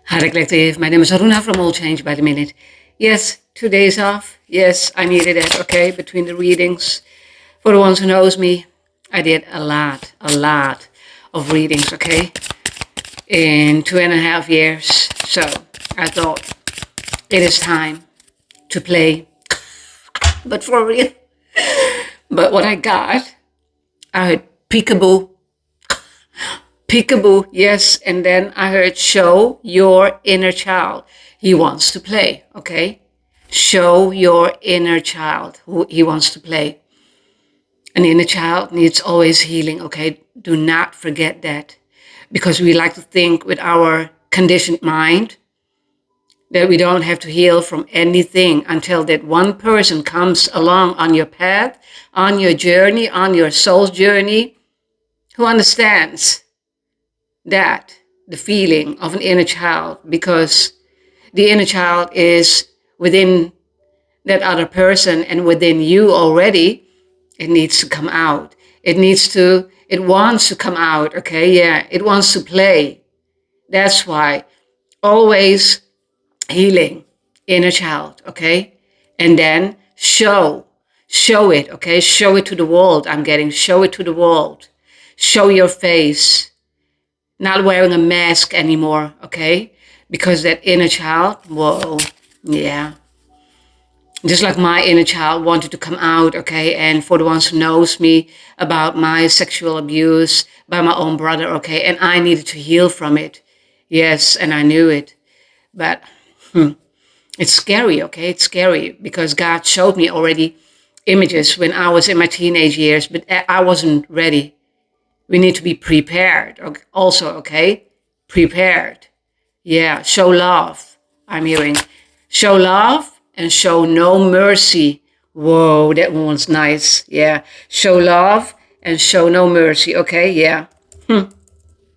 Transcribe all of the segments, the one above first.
Hartelijk collective. My name is Aruna from All Change by the Minute. Yes, 2 days off. Yes, I needed it, okay, between the readings. For the ones who knows me, I did a lot of readings, okay, in 2.5 years. So I thought it is time to play, but for real. But what I got, I heard peekaboo, peekaboo, yes, and then I heard show your inner child. He wants to play, okay? Show your inner child who he wants to play. An inner child needs always healing, okay? Do not forget that. Because we like to think with our conditioned mind that we don't have to heal from anything until that one person comes along on your path, on your journey, on your soul's journey, who understands that, the feeling of an inner child, because the inner child is within that other person and within you already. It needs to come out. It wants to come out, okay? Yeah, it wants to play. That's why always healing inner child, okay? And then show it, okay? Show it to the world. Show it to the world. Show your face. Not wearing a mask anymore, okay? Because that inner child, whoa, yeah. Just like my inner child wanted to come out, okay? And for the ones who knows me about my sexual abuse by my own brother, okay? And I needed to heal from it. Yes, and I knew it. But it's scary, okay? It's scary because God showed me already images when I was in my teenage years, but I wasn't ready. We need to be prepared also, okay? Prepared. Yeah, show love, I'm hearing. Show love and show no mercy. Whoa, that one was nice. Yeah, show love and show no mercy, okay? Yeah.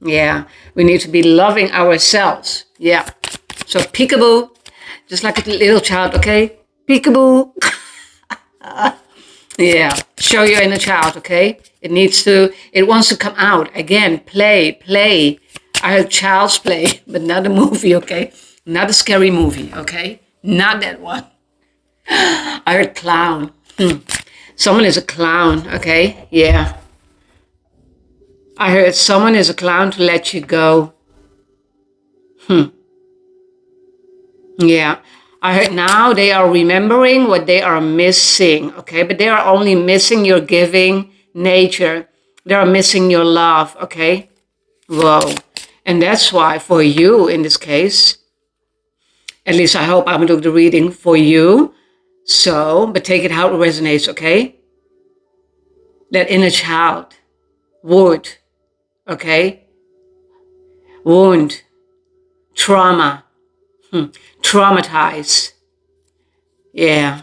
Yeah, we need to be loving ourselves. Yeah. So peekaboo, just like a little child, okay? Peekaboo. Yeah, show your inner child, okay? It wants to come out. Again, play. I heard child's play, but not a movie, okay? Not a scary movie, okay? Not that one. I heard clown. Someone is a clown, okay? Yeah. I heard someone is a clown to let you go. Yeah. I heard now they are remembering what they are missing, okay? But they are only missing your giving nature. They are missing your love, okay? Whoa. And that's why for you in this case, at least I hope I'm doing the reading for you. So, but take it how it resonates, okay? That inner child, wound, okay? Wound, trauma, traumatized. Yeah.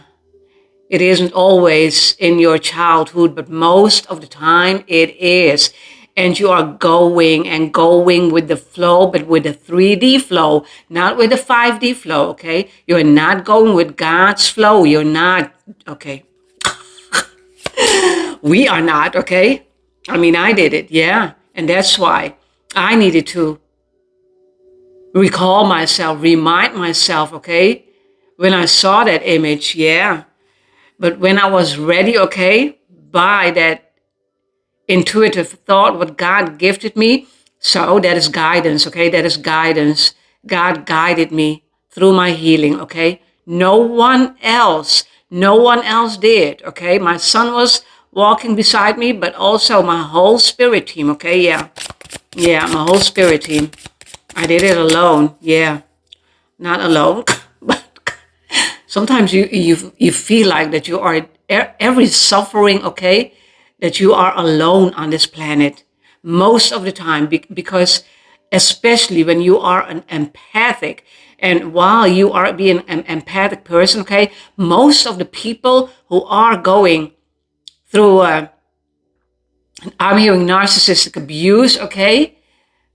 It isn't always in your childhood, but most of the time it is. And you are going with the flow, but with the 3D flow, not with the 5D flow, okay? You're not going with God's flow. You're not, okay? We are not, okay? I mean, I did it, yeah. And that's why I needed to recall myself, remind myself, okay? When I saw that image, yeah. But when I was ready, okay, by that intuitive thought, what God gifted me, so that is guidance, okay? That is guidance. God guided me through my healing, okay? No one else did, okay? My son was walking beside me, but also my whole spirit team, okay? Yeah, my whole spirit team. I did it alone, yeah. Not alone, but sometimes you feel like that you are every suffering, okay, that you are alone on this planet most of the time, because especially when you are an empathic, and while you are being an empathic person, okay, most of the people who are going through, I'm hearing narcissistic abuse, okay,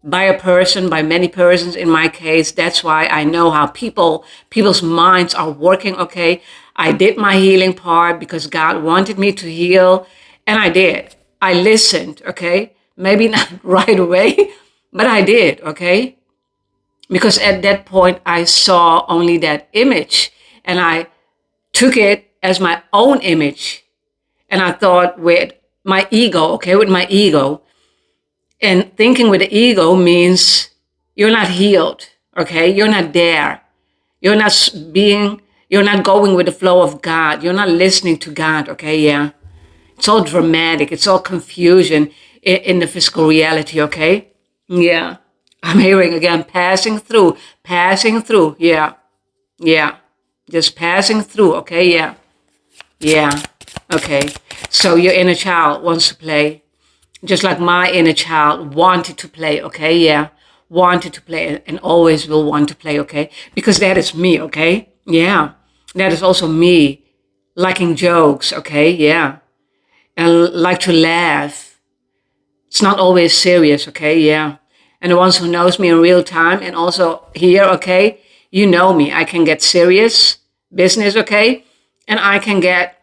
by a person, by many persons in my case. That's why I know how people's minds are working, okay? I did my healing part because God wanted me to heal, and I did. I listened, okay? Maybe not right away, but I did, okay? Because at that point, I saw only that image and I took it as my own image. And I thought with my ego, okay, with my ego. And thinking with the ego means you're not healed, okay? You're not there. You're not you're not going with the flow of God. You're not listening to God, okay? Yeah. It's all dramatic. It's all confusion in the physical reality, okay? Yeah. I'm hearing again, passing through. Yeah. Yeah. Just passing through, okay? Yeah. Yeah. Okay. So your inner child wants to play. Just like my inner child wanted to play, okay? Yeah. Wanted to play and always will want to play, okay? Because that is me, okay? Yeah. That is also me liking jokes, okay? Yeah. And like to laugh. It's not always serious, okay? Yeah. And the ones who knows me in real time and also here, okay? You know me. I can get serious business, okay? And I can get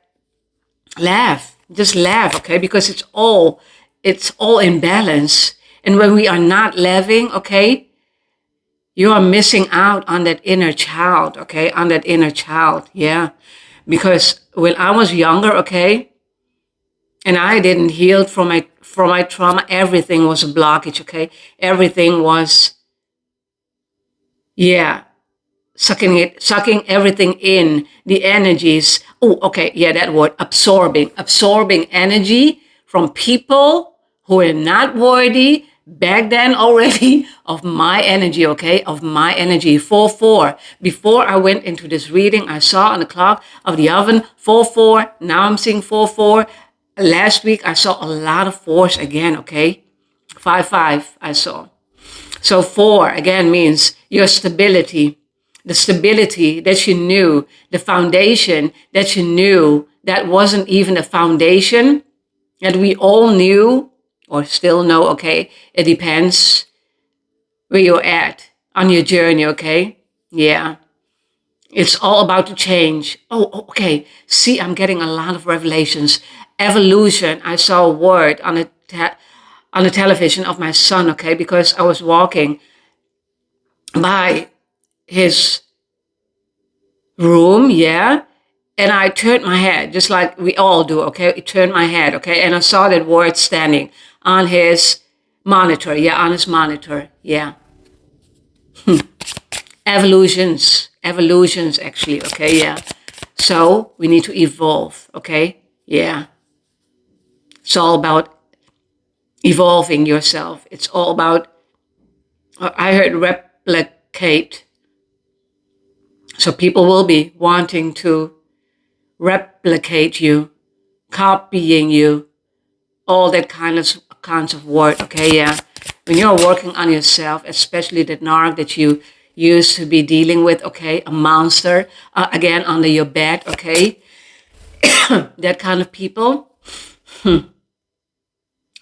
just laugh, okay? Because it's all in balance. And when we are not laughing, okay, you are missing out on that inner child, okay? On that inner child, yeah. Because when I was younger, okay, and I didn't heal from my trauma, everything was a blockage, okay? Everything was, yeah, sucking everything in, the energies. Oh, okay, yeah, that word, absorbing energy from people who are not worthy back then already of my energy, okay, of my energy. 4-4. Before I went into this reading, I saw on the clock of the oven 4-4. Now I'm seeing 4-4. Last week I saw a lot of fours again, okay. 5-5 I saw. So 4 again means your stability, the stability that you knew, the foundation that you knew that wasn't even a foundation that we all knew or still know, okay? It depends where you're at on your journey, okay? Yeah. It's all about to change. Oh, okay. See, I'm getting a lot of revelations. Evolution. I saw a word on the television of my son, okay? Because I was walking by his room, yeah. And I turned my head, just like we all do, okay? I turned my head, okay? And I saw that word standing on his monitor, yeah, on his monitor, yeah. Evolutions actually, okay, yeah. So we need to evolve, okay? Yeah. It's all about evolving yourself. It's all about, I heard replicate. So people will be wanting to replicate you, copying you, all that kinds of word, okay, yeah. When you're working on yourself, especially that narc that you used to be dealing with, okay, a monster, again, under your bed, okay, that kind of people,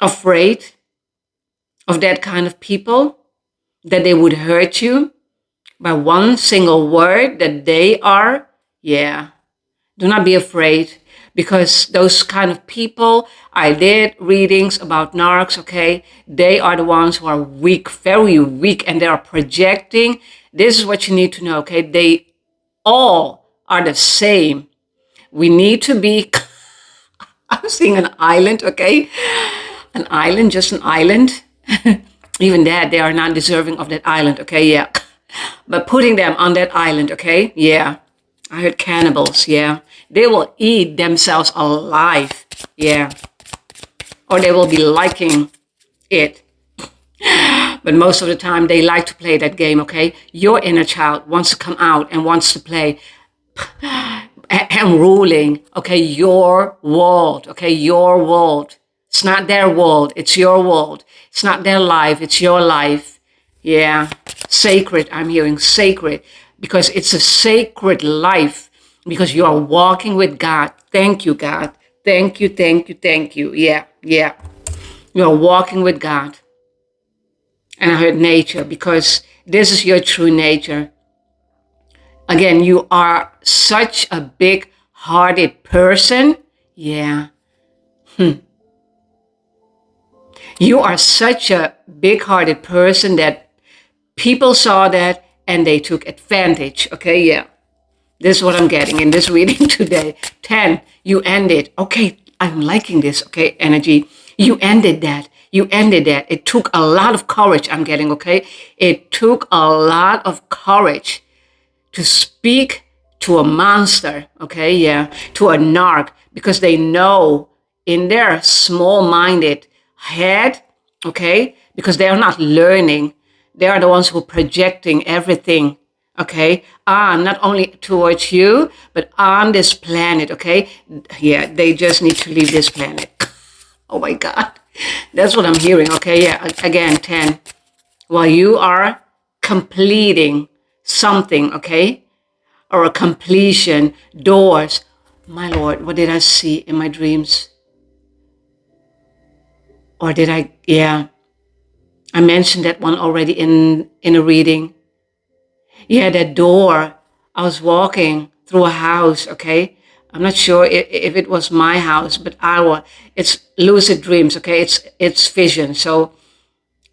afraid of that kind of people, that they would hurt you by one single word that they are, yeah. Do not be afraid because those kind of people, I did readings about narcs, okay? They are the ones who are weak, very weak, and they are projecting. This is what you need to know, okay? They all are the same. We need to be, I'm seeing an island, okay? An island, just an island. Even that, they are not deserving of that island, okay? Yeah. But putting them on that island, okay? Yeah. I heard cannibals, yeah. They will eat themselves alive, yeah. Or they will be liking it. But most of the time, they like to play that game, okay? Your inner child wants to come out and wants to play and ruling, okay, your world, okay, your world. It's not their world, it's your world. It's not their life, it's your life. Yeah, sacred, I'm hearing sacred, because it's a sacred life, because you are walking with God. Thank you, God. Thank you, thank you, thank you. Yeah, yeah. You are walking with God. And I heard nature, because this is your true nature. Again, you are such a big-hearted person. Yeah. You are such a big-hearted person that People saw that and they took advantage. Okay, yeah. This is what I'm getting in this reading today. 10, you ended. Okay, I'm liking this, okay, energy. You ended that. You ended that. It took a lot of courage, I'm getting, okay? It took a lot of courage to speak to a monster, okay, yeah, to a narc, because they know in their small-minded head, okay, because they are not learning. They are the ones who are projecting everything, okay, not only towards you, but on this planet, okay? Yeah, they just need to leave this planet. Oh my God. That's what I'm hearing, okay? Yeah, again, 10. While you are completing something, okay? Or a completion, doors. My Lord, what did I see in my dreams? Or did I, yeah. I mentioned that one already in a reading. Yeah, that door. I was walking through a house, okay? I'm not sure if it was my house, but it's lucid dreams, okay? It's vision, so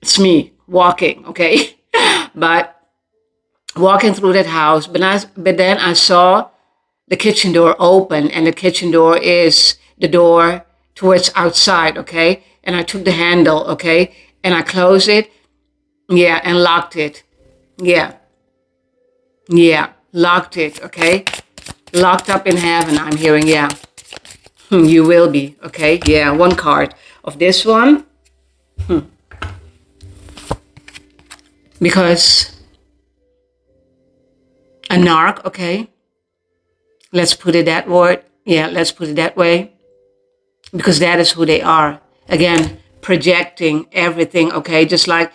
it's me walking, okay? But walking through that house, but then I saw the kitchen door open, and the kitchen door is the door towards outside, okay? And I took the handle, okay? And I closed it, yeah, and locked it. Yeah, yeah, locked it, okay? Locked up in heaven, I'm hearing, yeah. You will be, okay? Yeah, one card of this one. Because a narc, okay? Let's put it that word. Yeah, let's put it that way. Because that is who they are. Again, projecting everything, okay? Just like,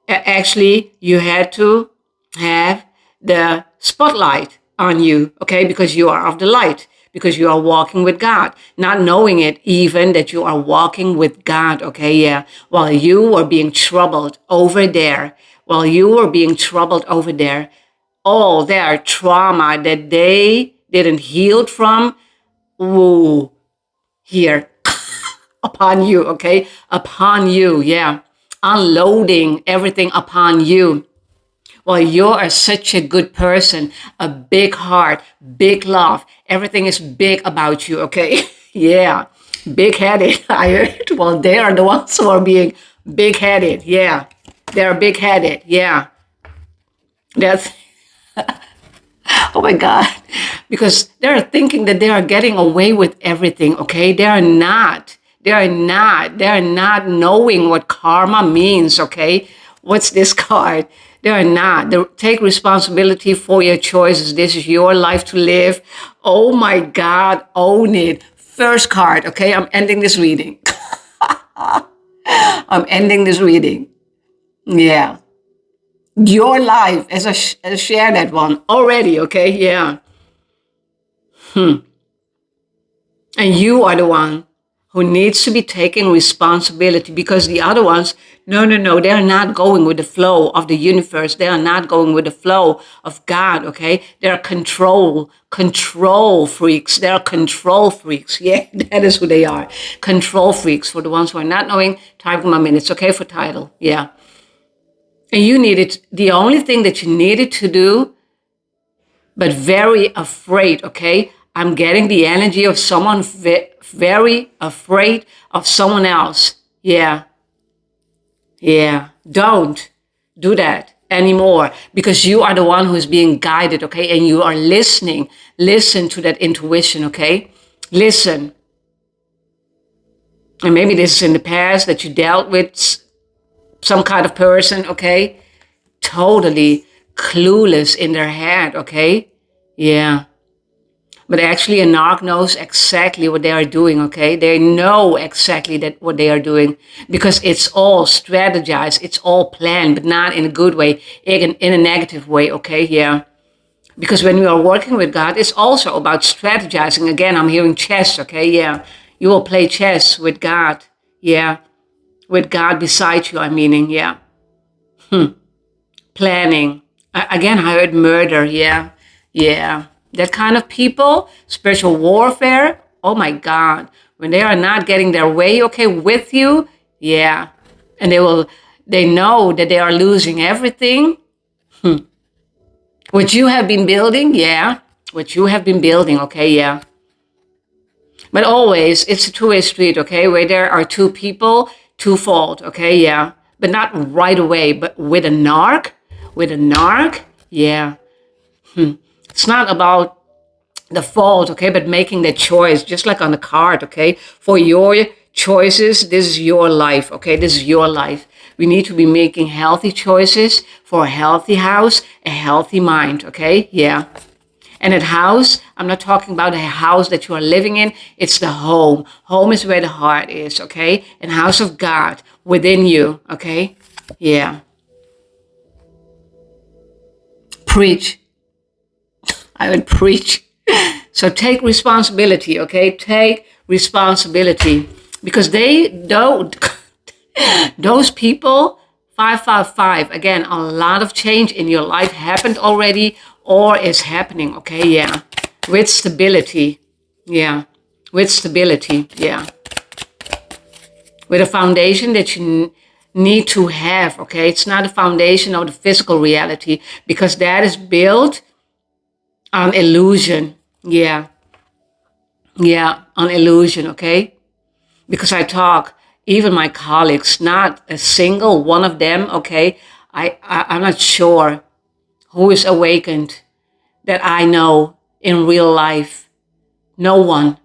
actually, you had to have the spotlight on you, okay? Because you are of the light. Because you are walking with God. Not knowing it even that you are walking with God, okay? Yeah. While you were being troubled over there. While you were being troubled over there. All their trauma that they didn't heal from. Ooh, here upon you, okay? Upon you, yeah. Unloading everything upon you. Well, you are such a good person, a big heart, big love. Everything is big about you, okay? Yeah, big-headed, I heard. Well, they are the ones who are being big-headed, yeah. They're big-headed, yeah. That's, oh my God. Because they're thinking that they are getting away with everything, okay? They are not. They are not. They are not knowing what karma means, okay? What's this card? They are not. They take responsibility for your choices. This is your life to live. Oh my God, own it. First card, okay? I'm ending this reading. I'm ending this reading. Yeah. Your life, as I share that one already, okay? Yeah. And you are the one who needs to be taking responsibility, because the other ones, no, they're not going with the flow of the universe. They are not going with the flow of God, okay? They're control freaks. They're control freaks. Yeah, that is who they are. Control freaks. For the ones who are not knowing, type in my minutes, okay, for title. Yeah. And you needed, the only thing that you needed to do, but very afraid, okay? I'm getting the energy of someone very afraid of someone else. Yeah. Yeah. Don't do that anymore, because you are the one who is being guided, okay? And you are listening. Listen to that intuition, okay? Listen. And maybe this is in the past that you dealt with some kind of person, okay? Totally clueless in their head, okay? Yeah. But actually a narc knows exactly what they are doing, okay? They know exactly that what they are doing, because it's all strategized, it's all planned, but not in a good way, in a negative way, okay? Yeah. Because when you are working with God, it's also about strategizing. Again, I'm hearing chess, okay? Yeah. You will play chess with God. Yeah. With God beside you, I'm meaning, yeah. Planning. Again, I heard murder. Yeah. Yeah. That kind of people, spiritual warfare. Oh my God. When they are not getting their way, okay, with you. Yeah. And they know that they are losing everything. What you have been building, yeah. What you have been building, okay, yeah. But always, it's a two-way street, okay? Where there are two people, twofold, okay, yeah. But not right away, but with a narc, yeah. It's not about the fault, okay, but making the choice, just like on the card, okay? For your choices, this is your life, okay? This is your life. We need to be making healthy choices for a healthy house, a healthy mind, okay? Yeah. And at house, I'm not talking about a house that you are living in. It's the home. Home is where the heart is, okay? And house of God within you, okay? Yeah. Preach. I would preach. So take responsibility, okay? Take responsibility. Because they don't, those people, 555, again, a lot of change in your life happened already or is happening, okay? Yeah. With stability. Yeah. With stability. Yeah. With a foundation that you need to have, okay? It's not a foundation of the physical reality because that is built on illusion. Yeah. Yeah. On illusion, okay? Because I talk, even my colleagues, not a single one of them, okay? I'm not sure who is awakened that I know in real life. No one.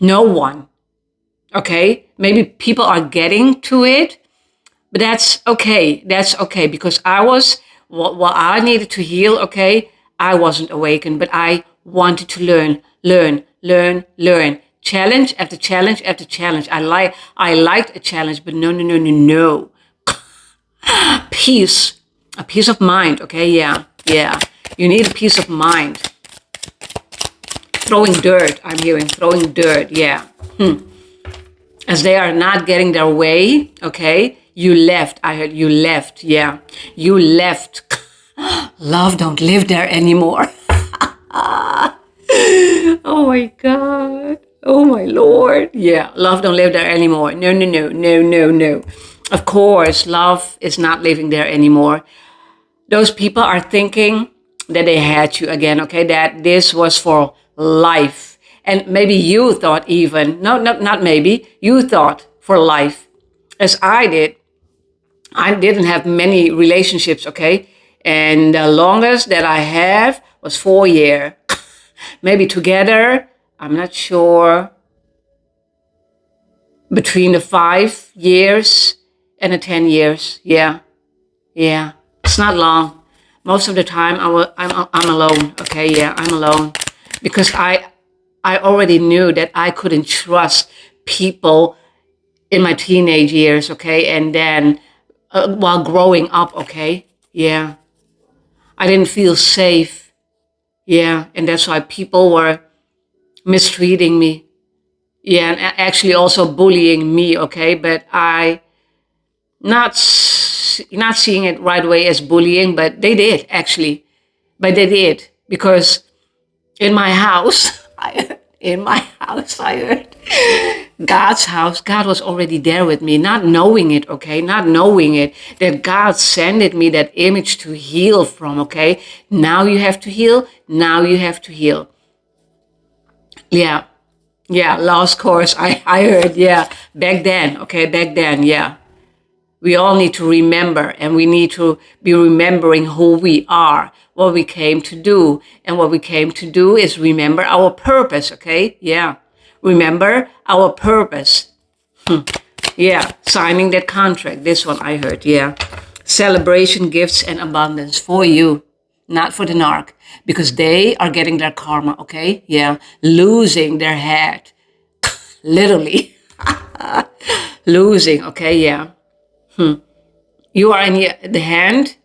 No one. Okay? Maybe people are getting to it, but that's okay. That's okay because I was, what I needed to heal, okay? I wasn't awakened, but I wanted to learn. Challenge after challenge after challenge. I liked a challenge, but no. Peace. A peace of mind, okay? Yeah. You need a peace of mind. Throwing dirt, I'm hearing. Throwing dirt, yeah. As they are not getting their way, okay? You left. I heard you left, yeah. You left. Love don't live there anymore. Oh my God. Oh my Lord. Yeah, love don't live there anymore. No. Of course, love is not living there anymore. Those people are thinking that they had you again, okay? That this was for life. And maybe you thought even, no, not maybe, you thought for life. As I did. I didn't have many relationships, okay? And the longest that I have was 4 years. Maybe together, I'm not sure, between the 5 years and the 10 years. Yeah. It's not long. Most of the time I'm alone. Okay, yeah, I'm alone. Because I already knew that I couldn't trust people in my teenage years, okay? And then while growing up, okay? Yeah. I didn't feel safe. Yeah, and that's why people were mistreating me. Yeah, and actually also bullying me, okay? But I not seeing it right away as bullying, but they did actually. But they did because in my house, I heard God's house. God was already there with me, not knowing it, okay? Not knowing it, that God sent me that image to heal from, okay? Now you have to heal. Now you have to heal. Yeah. Lost course. I heard, yeah. Back then, okay? Back then, yeah. We all need to remember, and we need to be remembering who we are, what we came to do. And what we came to do is remember our purpose, okay? Yeah. Remember our purpose. Yeah. Signing that contract. This one I heard, yeah. Celebration, gifts, and abundance for you, not for the narc, because they are getting their karma, okay? Yeah. Losing their head. Literally. Losing, okay? Yeah. You are in the hand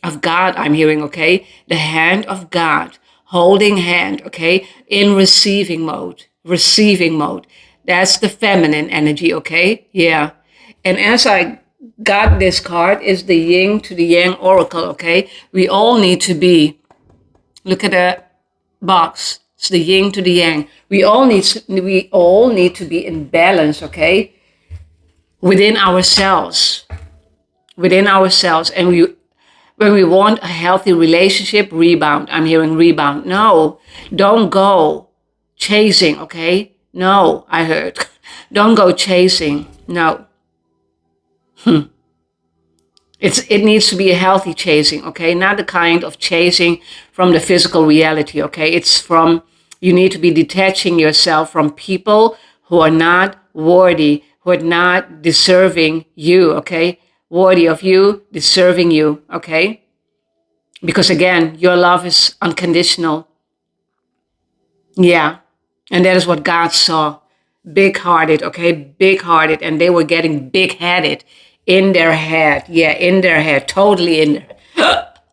of God, I'm hearing, okay? The hand of God, holding hand, okay? In receiving mode. That's the feminine energy, okay? Yeah. And as I got this card, is the yin to the yang oracle, okay? We all need to be, look at the box. It's the yin to the yang. We all need to be in balance, okay? Within ourselves. And when we want a healthy relationship, rebound. I'm hearing rebound. No, don't go chasing, okay? No, I heard. Don't go chasing. No. It needs to be a healthy chasing, okay? Not the kind of chasing from the physical reality, okay? It's from, you need to be detaching yourself from people who are not worthy, who are not deserving you, okay? Worthy of you, deserving you, okay? Because again, your love is unconditional. Yeah. And that is what God saw. Big hearted, okay? Big hearted. And they were getting big headed in their head. Yeah, in their head. Totally in their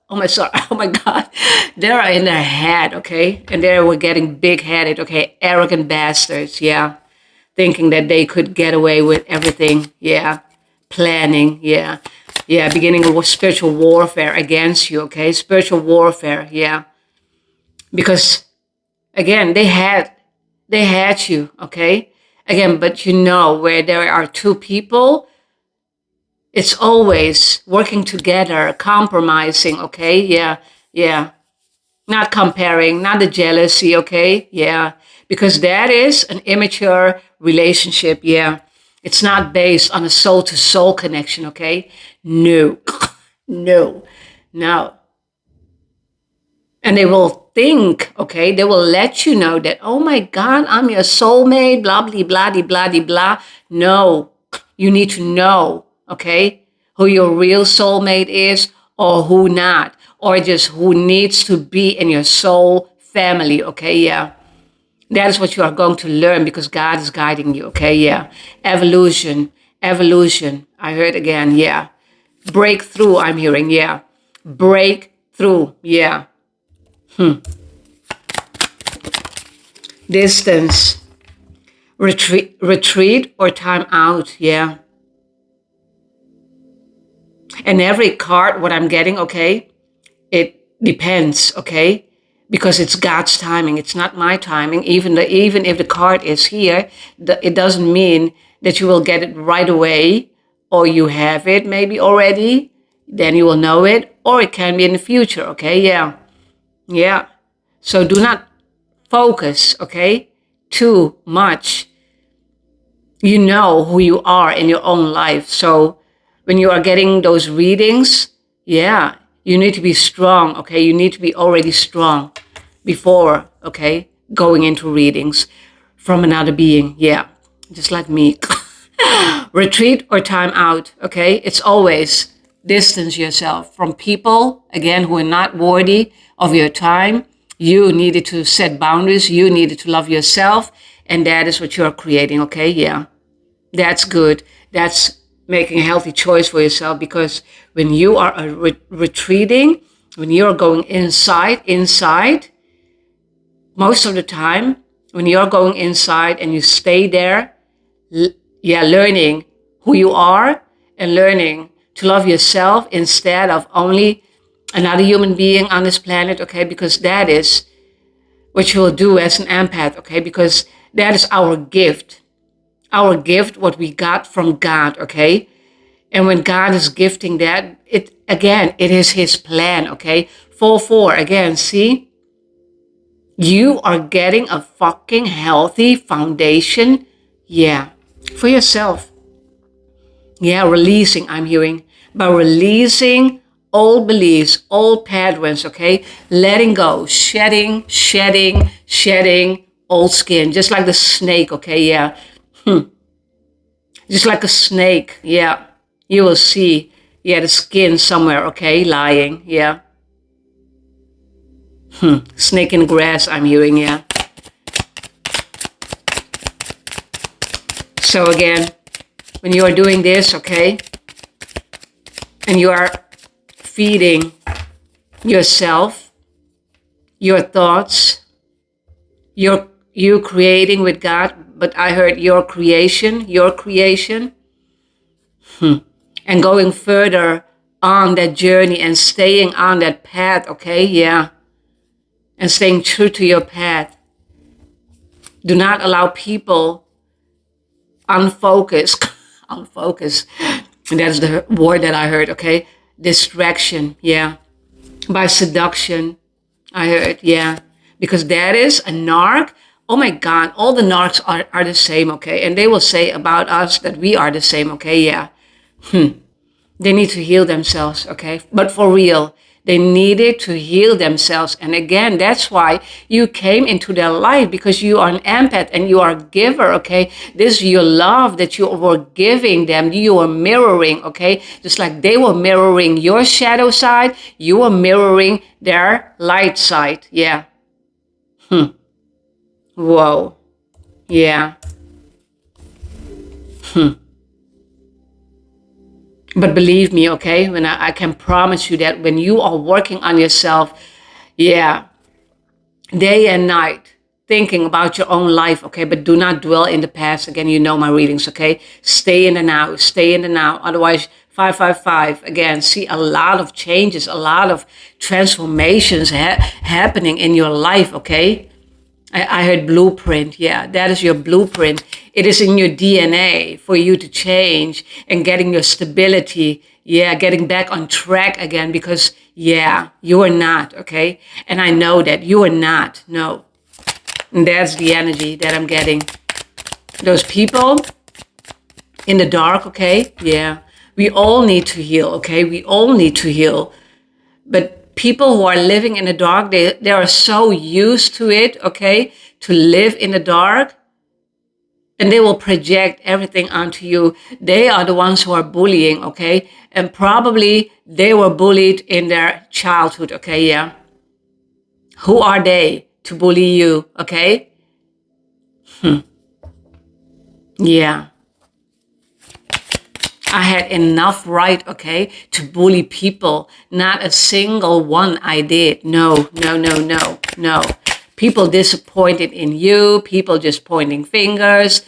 Oh my sorry. Oh my God. They are in their head, okay? And they were getting big headed, okay? Arrogant bastards, yeah. Thinking that they could get away with everything, yeah. Planning, yeah. Yeah, beginning of spiritual warfare against you, okay? Spiritual warfare, yeah. Because again, they had you, okay? Again, but you know, where there are two people, it's always working together, compromising, okay? Yeah, yeah. Not comparing, not the jealousy, okay? Yeah. Because that is an immature relationship, yeah. It's not based on a soul to soul connection, okay? No. No. No. And they will think, okay, they will let you know that, oh my God, I'm your soulmate, blah, blah, blah, blah, blah, blah. No, you need to know, okay, who your real soulmate is or who not, or just who needs to be in your soul family, okay, yeah. That is what you are going to learn because God is guiding you, okay, yeah. Evolution, evolution, I heard again, yeah. Breakthrough, I'm hearing, yeah. Breakthrough, yeah. Distance, retreat or time out, yeah. And every card, what I'm getting, okay, it depends, okay, because it's God's timing. It's not my timing. Even if the card is here, it doesn't mean that you will get it right away, or you have it maybe already. Then you will know it, or it can be in the future. Okay, yeah, yeah. So do not focus, okay, too much. You know who you are in your own life. So when you are getting those readings, yeah, you need to be strong, okay? You need to be already strong before, okay, going into readings from another being. Yeah, just like me. Retreat or time out, okay? It's always distance yourself from people, again, who are not worthy of your time. You needed to set boundaries. You needed to love yourself. And that is what you're creating, okay? Yeah, that's good. That's making a healthy choice for yourself because when you are retreating, when you're going inside, most of the time, when you're going inside and you stay there, yeah, learning who you are and learning to love yourself instead of only another human being on this planet, okay? Because that is what you will do as an empath, okay? Because that is our gift. Our gift, what we got from God, okay? And when God is gifting that, it is his plan, okay? 4-4, again, see? You are getting a fucking healthy foundation, yeah, for yourself. Yeah, releasing, I'm hearing. By releasing old beliefs, old patterns, okay? Letting go, shedding old skin, just like the snake, okay? Yeah. Just like a snake, yeah. You will see, yeah, the skin somewhere, okay, lying, yeah. Snake in grass, I'm hearing, yeah. So again, when you are doing this, okay, and you are feeding yourself, your thoughts, you creating with God, but I heard your creation, and going further on that journey and staying on that path, okay, yeah, and staying true to your path. Do not allow people unfocus, unfocus, and that's the word that I heard, okay? distraction, yeah, by seduction. I heard, yeah, because that is a narc. Oh my God, all the narcs are the same, okay? And they will say about us that we are the same, okay? Yeah. They need to heal themselves, okay? But for real, they needed to heal themselves. And again, that's why you came into their life, because you are an empath and you are a giver, okay? This is your love that you were giving them. You were mirroring, okay? Just like they were mirroring your shadow side, you were mirroring their light side. Yeah. Whoa. Yeah. But believe me, okay, when I can promise you that when you are working on yourself, yeah, day and night, thinking about your own life, okay, but do not dwell in the past. Again, you know my readings, okay? Stay in the now, stay in the now. Otherwise, 555, again, see a lot of changes, a lot of transformations happening in your life, okay? I heard blueprint. Yeah, that is your blueprint. It is in your DNA for you to change and getting your stability. Yeah, getting back on track again, because, yeah, you are not, okay? And I know that you are not. No. And that's the energy that I'm getting. Those people in the dark, okay? Yeah. We all need to heal, okay? We all need to heal. But people who are living in the dark, they are so used to it, okay, to live in the dark, and they will project everything onto you. They are the ones who are bullying, okay, and probably they were bullied in their childhood, okay, yeah. Who are they to bully you, okay? Yeah. I had enough right, okay, to bully people. Not a single one I did. No, no, no, no, no. People disappointed in you, people just pointing fingers,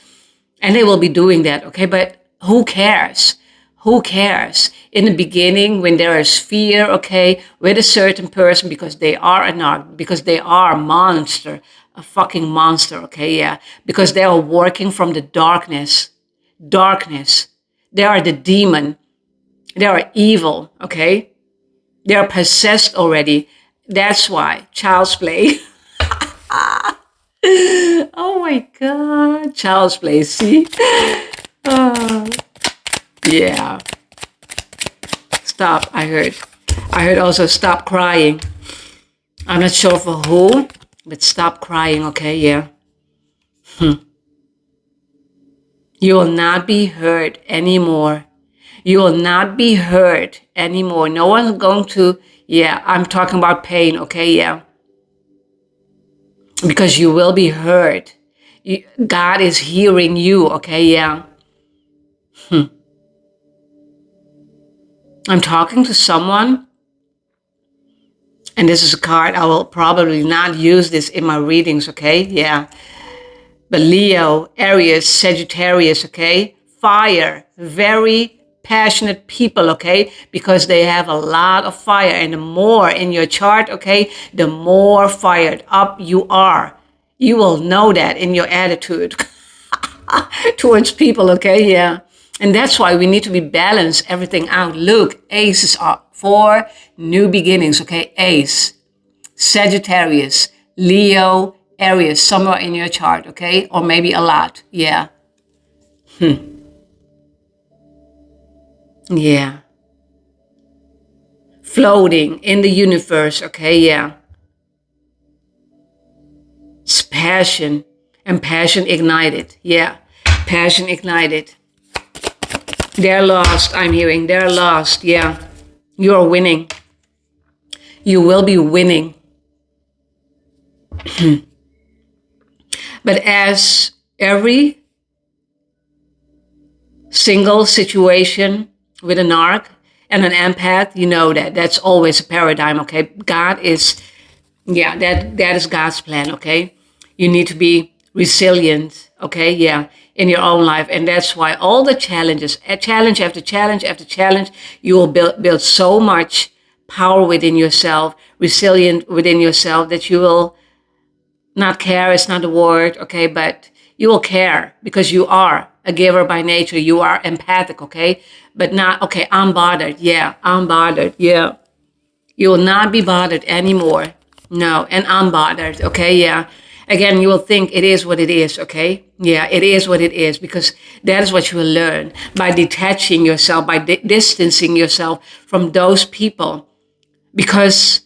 and they will be doing that, okay? But who cares? Who cares? In the beginning, when there is fear, okay, with a certain person, because they are a narc, because they are a monster, a fucking monster, okay, yeah, because they are working from the darkness. Darkness. They are the demon. They are evil, okay? They are possessed already. That's why child's play. Oh my God. Child's play, see? Oh, yeah. Stop, I heard. I heard also stop crying. I'm not sure for who, but stop crying, okay? Yeah. You will not be hurt anymore. You will not be hurt anymore. No one's going to, yeah, I'm talking about pain, okay, yeah. Because you will be hurt. God is hearing you, okay, yeah. I'm talking to someone, and this is a card. I will probably not use this in my readings, okay, yeah. But Leo, Aries, Sagittarius, okay, fire, very passionate people, okay, because they have a lot of fire, and the more in your chart, okay, the more fired up you are. You will know that in your attitude towards people, okay, yeah. And that's why we need to be balanced, everything out. Look, aces are for new beginnings, okay, ace, Sagittarius, Leo, Aries, somewhere in your chart, okay, or maybe a lot, yeah. Yeah. Floating in the universe, okay, yeah. It's passion, and passion ignited, yeah. Passion ignited. They're lost, I'm hearing. They're lost, yeah. You're winning. You will be winning. But as every single situation with an arc and an empath, you know that that's always a paradigm, okay? God is, yeah, that is God's plan, okay? You need to be resilient, okay? Yeah, in your own life. And that's why all the challenges, a challenge after challenge after challenge, you will build so much power within yourself, resilient within yourself, that you will not care is not the word, okay, but you will care because you are a giver by nature. You are empathic, okay? but not, okay, I'm bothered. Yeah, I'm bothered. Yeah. You will not be bothered anymore. No, and I'm bothered. Okay, yeah. Again, you will think it is what it is. Okay, yeah, it is what it is, because that is what you will learn by detaching yourself, by distancing yourself from those people, because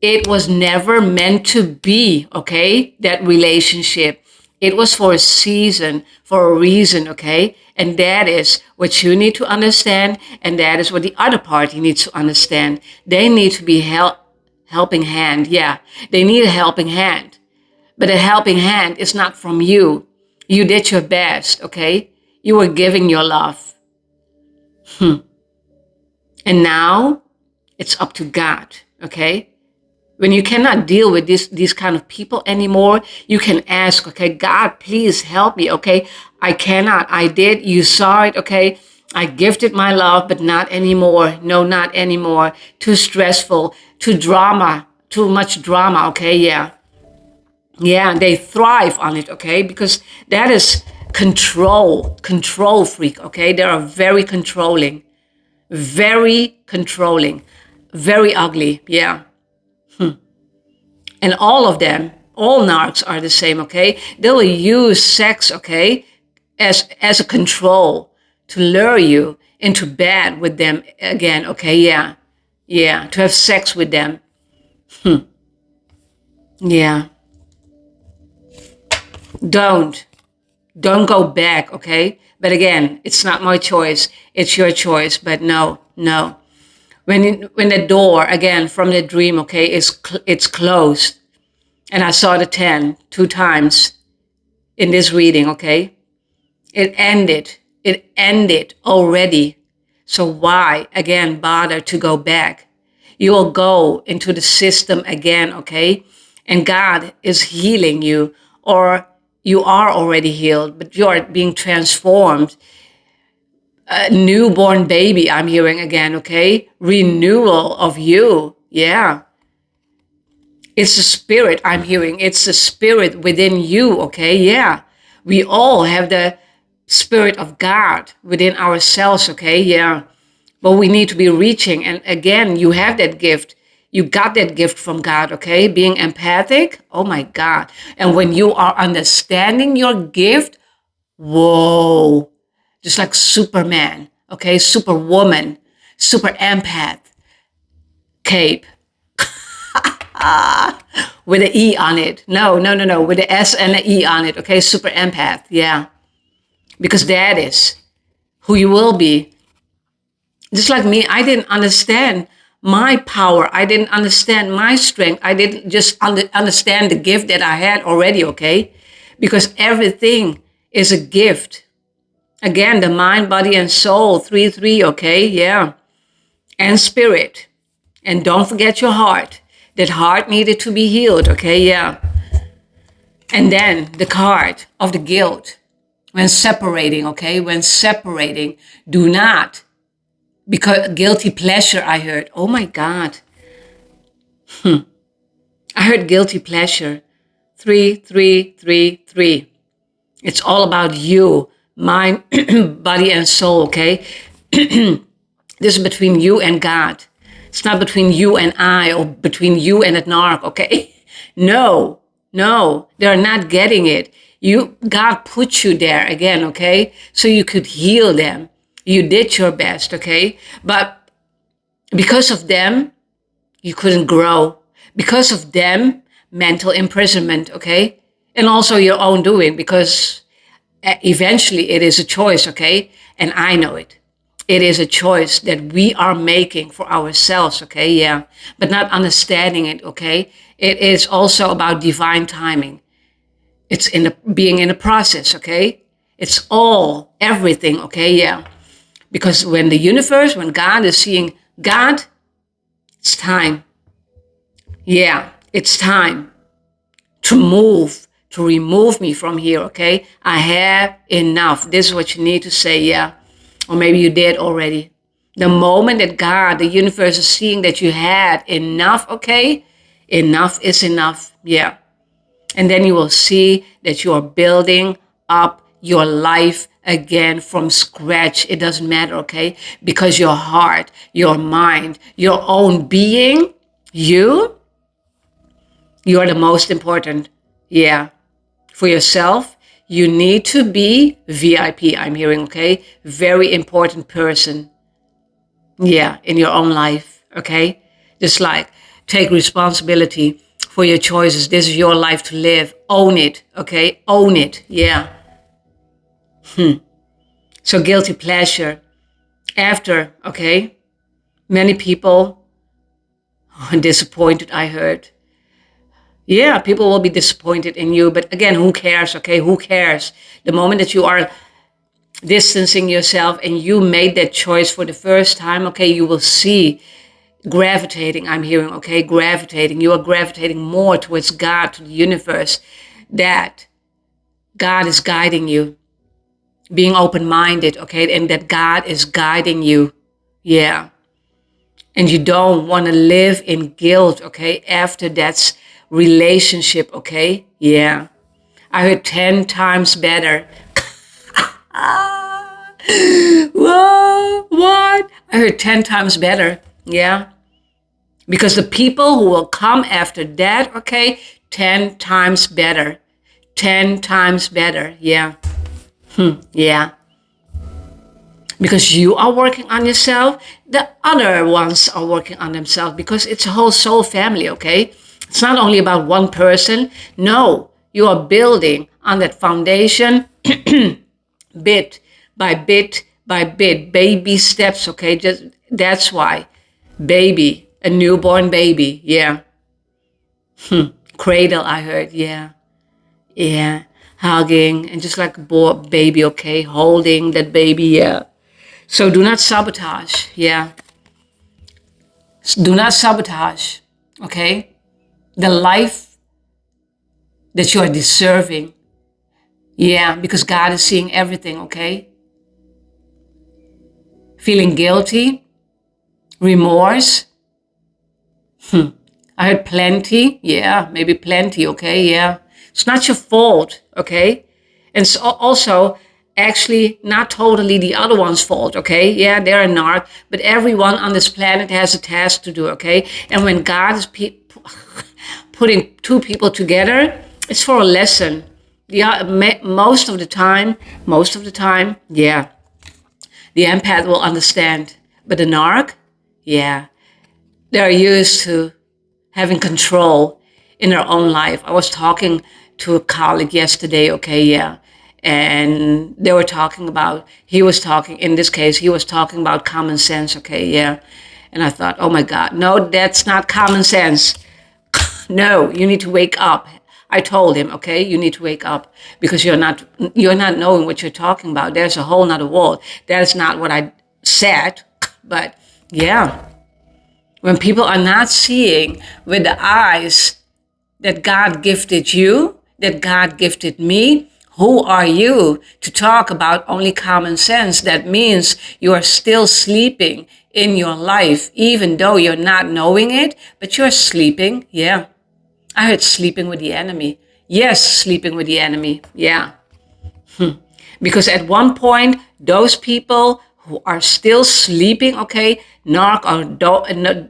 it was never meant to be, okay? That relationship. It was for a season, for a reason, okay? And that is what you need to understand, and that is what the other party needs to understand. They need to be helping hand. Yeah, they need a helping hand. But a helping hand is not from you. You did your best, okay? You were giving your love. And now it's up to God, okay? When you cannot deal with these kind of people anymore, you can ask, okay, God, please help me, okay? I cannot. I did. You saw it, okay? I gifted my love, but not anymore. No, not anymore. Too stressful, too drama, too much drama, okay? Yeah. Yeah, they thrive on it, okay? Because that is control freak, okay? They are very controlling, very ugly, yeah. And all of them, all narcs are the same, okay? They will use sex, okay, as a control to lure you into bed with them again, okay? Yeah, yeah, to have sex with them. Yeah. Don't go back, okay? But again, it's not my choice. It's your choice. But no, no. When the door again from the dream, okay, it's closed, and I saw the 10 two times in this reading, okay? It ended. It ended already. So why again bother to go back? You will go into the system again, okay? And God is healing you, or you are already healed, but you are being transformed. A newborn baby, I'm hearing again, okay? Renewal of you. Yeah. It's the spirit I'm hearing. It's the spirit within you, okay? Yeah. We all have the spirit of God within ourselves, okay? Yeah. But we need to be reaching. And again, you have that gift. You got that gift from God, okay? Being empathic. Oh my God. And when you are understanding your gift, whoa. Just like Superman, okay? Superwoman, super empath, cape. With an E on it. No, no, no, no. With an S and an E on it. Okay, super empath. Yeah. Because that is who you will be. Just like me, I didn't understand my power. I didn't understand my strength. I didn't just understand the gift that I had already, okay? Because everything is a gift. Again, the mind, body, and soul, 3-3, okay? Yeah. And spirit. And don't forget your heart. That heart needed to be healed, okay? Yeah. And then the card of the guilt. When separating, okay? When separating, do not, because guilty pleasure, I heard. Oh my God. I heard guilty pleasure. 3-3-3-3. It's all about you, mind, body, and soul, okay? This is between you and God. It's not between you and I, or between you and a narc, okay? No, no, they're not getting it. God put you there again, okay? So you could heal them. You did your best, okay? But because of them, you couldn't grow. Because of them, mental imprisonment, okay? And also your own doing, because eventually it is a choice, okay? And I know it. It is a choice that we are making for ourselves, okay? Yeah. But not understanding it, okay? It is also about divine timing. It's being in the process, okay? It's all, everything, okay? Yeah. Because when the universe, when God is seeing, God, it's time. Yeah, it's time to move, to remove me from here, okay? I have enough. This is what you need to say, yeah. Or maybe you did already. The moment that God, the universe is seeing that you had enough, okay? Enough is enough, yeah. And then you will see that you are building up your life again from scratch. It doesn't matter, okay? Because your heart, your mind, your own being, you are the most important. Yeah. For yourself, you need to be VIP, I'm hearing, okay? Very important person. Yeah, in your own life, okay? Just like take responsibility for your choices. This is your life to live. Own it, okay? Own it, yeah. So guilty pleasure. After, okay? Many people are disappointed, I heard. Yeah, people will be disappointed in you. But again, who cares, okay? Who cares? The moment that you are distancing yourself and you made that choice for the first time, okay, you will see gravitating, I'm hearing, okay, gravitating. You are gravitating more towards God, to the universe, that God is guiding you, being open-minded, okay, and that God is guiding you. Yeah. And you don't want to live in guilt, okay, after that relationship, okay? Yeah. I heard 10 times better. Whoa, what? I heard 10 times better. Yeah. Because the people who will come after that, okay, 10 times better. 10 times better. Yeah. Yeah. Because you are working on yourself, the other ones are working on themselves, because it's a whole soul family, okay? It's not only about one person. No, you are building on that foundation bit by bit by bit, baby steps, okay? Just that's why. Baby, a newborn baby, yeah. Cradle, I heard, yeah. Yeah. Hugging and just like a baby, okay? Holding that baby, yeah. So do not sabotage, yeah. Do not sabotage, okay? The life that you are deserving. Yeah, because God is seeing everything, okay? Feeling guilty, remorse. I heard plenty. Yeah, maybe plenty, okay? Yeah. It's not your fault, okay? And it's also actually not totally the other one's fault, okay? Yeah, they're a narc, but everyone on this planet has a task to do, okay? And when God is putting two people together, it's for a lesson. Yeah, most of the time, yeah, the empath will understand. But the narc, yeah, they're used to having control in their own life. I was talking to a colleague yesterday, okay, yeah. And they were talking about, in this case, he was talking about common sense, okay, yeah. And I thought, oh my God, no, that's not common sense. No, you need to wake up. I told him, okay, you need to wake up because you're not knowing what you're talking about. There's a whole nother world. That's not what I said, but yeah. When people are not seeing with the eyes that God gifted you, that God gifted me, who are you to talk about only common sense? That means you are still sleeping in your life, even though you're not knowing it, but you're sleeping. Yeah. I heard sleeping with the enemy. Yes, sleeping with the enemy. Yeah. Because at one point, those people who are still sleeping, okay, narc or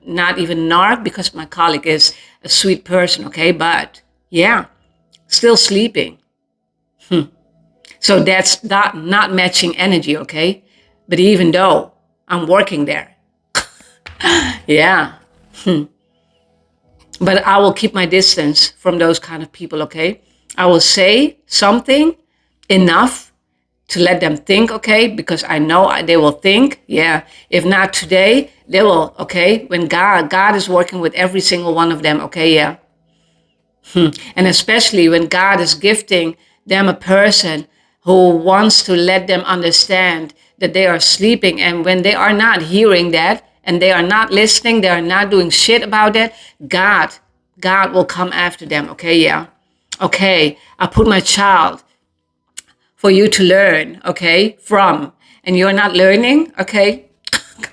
not even narc, because my colleague is a sweet person, okay, but yeah, still sleeping. So that's not matching energy, okay? But even though I'm working there, yeah. But I will keep my distance from those kind of people, okay? I will say something enough to let them think, okay? Because I know they will think, yeah. If not today, they will, okay? When God is working with every single one of them, okay, yeah. And especially when God is gifting them a person who wants to let them understand that they are sleeping. And when they are not hearing that and they are not listening, they are not doing shit about that, God will come after them. Okay, yeah. Okay, I put my child for you to learn, okay, from. And you're not learning, okay?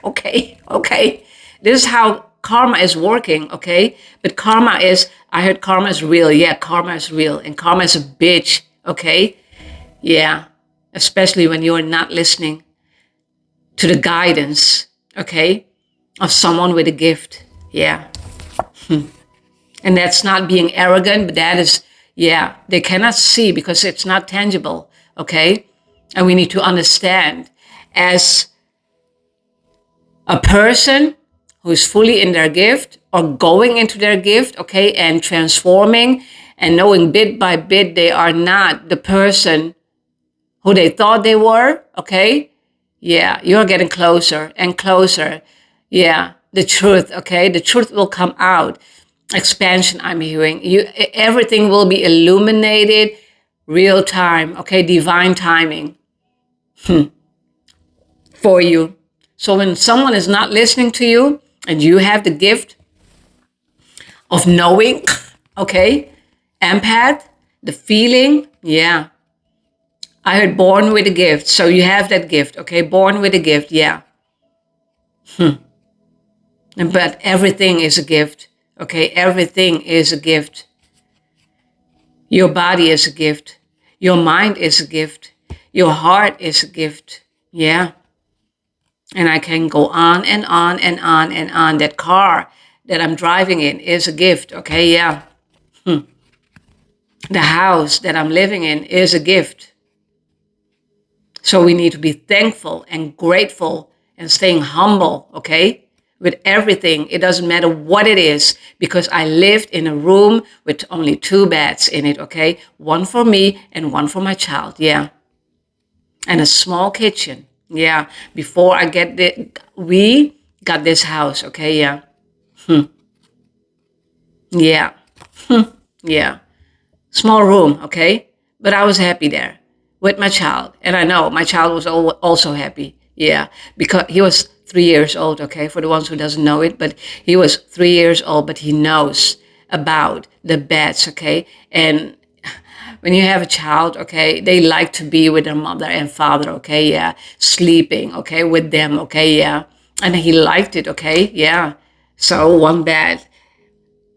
Okay. This is how karma is working, okay? But I heard karma is real. Yeah, karma is real. And karma is a bitch, okay? Yeah. especially when you're not listening to the guidance, okay, of someone with a gift. Yeah. And that's not being arrogant, but that is, yeah, they cannot see because it's not tangible, okay? And we need to understand, as a person who is fully in their gift or going into their gift, okay, and transforming and knowing bit by bit they are not the person who they thought they were, okay? Yeah, you're getting closer and closer. Yeah, the truth, okay? The truth will come out. Expansion, I'm hearing. Everything will be illuminated, real time, okay? Divine timing for you. So when someone is not listening to you and you have the gift of knowing, okay? Empath, the feeling, yeah. I heard born with a gift. So you have that gift, okay? Born with a gift, yeah. But everything is a gift, okay? Everything is a gift. Your body is a gift. Your mind is a gift. Your heart is a gift, yeah. And I can go on and on and on and on. That car that I'm driving in is a gift, okay? Yeah. The house that I'm living in is a gift. So we need to be thankful and grateful and staying humble, okay? With everything. It doesn't matter what it is, because I lived in a room with only 2 beds in it, okay? One for me and one for my child, yeah. And a small kitchen, yeah. Before we got this house, okay, yeah. Yeah. Yeah. Small room, okay? But I was happy there with my child. And I know my child was also happy. Yeah. Because he was 3 years old, okay? For the ones who doesn't know it. But he was 3 years old, but he knows about the beds, okay? And when you have a child, okay, they like to be with their mother and father, okay? Yeah. Sleeping, okay, with them, okay? Yeah. And he liked it, okay? Yeah. So one bed